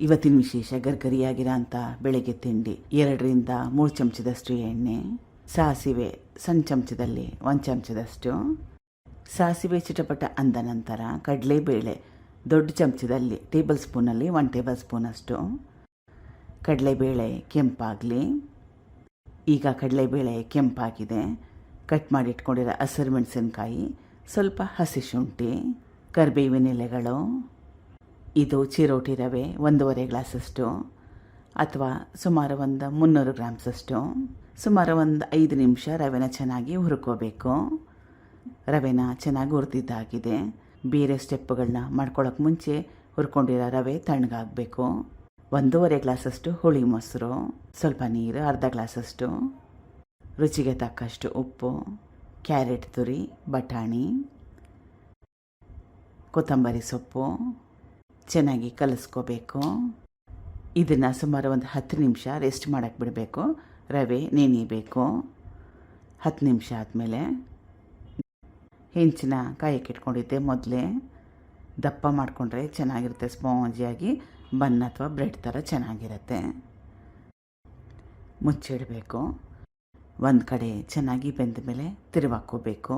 ಇವತ್ತಿನ ವಿಶೇಷ ಗರ್ಗರಿಯಾಗಿರೋ ಅಂಥ ಬೆಳಗ್ಗೆ ತಿಂಡಿ 2-3 ಚಮಚದಷ್ಟು ಎಣ್ಣೆ, ಸಾಸಿವೆ ಸಣ್ಣ ಚಮಚದಲ್ಲಿ 1 ಚಮಚದಷ್ಟು, ಸಾಸಿವೆ ಚಿಟಪಟ ಅಂದ ನಂತರ ಕಡಲೆಬೇಳೆ ದೊಡ್ಡ ಚಮಚದಲ್ಲಿ ಟೇಬಲ್ ಸ್ಪೂನಲ್ಲಿ 1 ಟೇಬಲ್ ಸ್ಪೂನಷ್ಟು. ಕಡಲೆಬೇಳೆ ಕೆಂಪಾಗಲಿ. ಈಗ ಕಡಲೆಬೇಳೆ ಕೆಂಪಾಗಿದೆ. ಕಟ್ ಮಾಡಿ ಇಟ್ಕೊಂಡಿರೋ ಹಸಿರು ಮೆಣಸಿನ್ಕಾಯಿ, ಸ್ವಲ್ಪ ಹಸಿ ಶುಂಠಿ, ಕರಿಬೇವಿನ ಎಲೆಗಳು. ಇದು ಚಿರೋಟಿ ರವೆ 1.5 ಗ್ಲಾಸಷ್ಟು ಅಥವಾ ಸುಮಾರು ಒಂದು 300 ಗ್ರಾಮ್ಸಷ್ಟು. ಸುಮಾರು ಒಂದು 5 ನಿಮಿಷ ರವೆನ ಚೆನ್ನಾಗಿ ಹುರ್ಕೋಬೇಕು. ರವೆನ ಚೆನ್ನಾಗಿ ಹುರಿದಿದ್ದಾಗಿದೆ. ಬೇರೆ ಸ್ಟೆಪ್ಪುಗಳನ್ನ ಮಾಡ್ಕೊಳ್ಳೋಕೆ ಮುಂಚೆ ಹುರ್ಕೊಂಡಿರೋ ರವೆ ತಣ್ಣಗಾಗಬೇಕು. 1.5 ಗ್ಲಾಸಷ್ಟು ಹುಳಿ ಮೊಸರು, ಸ್ವಲ್ಪ ನೀರು, ಅರ್ಧ ಗ್ಲಾಸಷ್ಟು, ರುಚಿಗೆ ತಕ್ಕಷ್ಟು ಉಪ್ಪು, ಕ್ಯಾರೆಟ್ ತುರಿ, ಬಟಾಣಿ, ಕೊತ್ತಂಬರಿ ಸೊಪ್ಪು ಚೆನ್ನಾಗಿ ಕಲಿಸ್ಕೋಬೇಕು. ಇದನ್ನು ಸುಮಾರು ಒಂದು 10 ನಿಮಿಷ ರೆಸ್ಟ್ ಮಾಡೋಕ್ಕೆ ಬಿಡಬೇಕು. ರವೆ ನೆನೆಯಬೇಕು. 10 ನಿಮಿಷ ಆದಮೇಲೆ ಹೆಂಚಿನ ಕಾಯಕ್ಕೆ ಇಟ್ಕೊಂಡಿದ್ದೆ ಮೊದಲೇ. ದಪ್ಪ ಮಾಡಿಕೊಂಡ್ರೆ ಚೆನ್ನಾಗಿರುತ್ತೆ, ಸ್ಪಾಂಜಿಯಾಗಿ ಬನ್ ಅಥವಾ ಬ್ರೆಡ್ ಥರ ಚೆನ್ನಾಗಿರುತ್ತೆ. ಮುಚ್ಚಿಡಬೇಕು. ಒಂದು ಕಡೆ ಚೆನ್ನಾಗಿ ಬೆಂದ ಮೇಲೆ ತಿರುವಾಕೋಬೇಕು.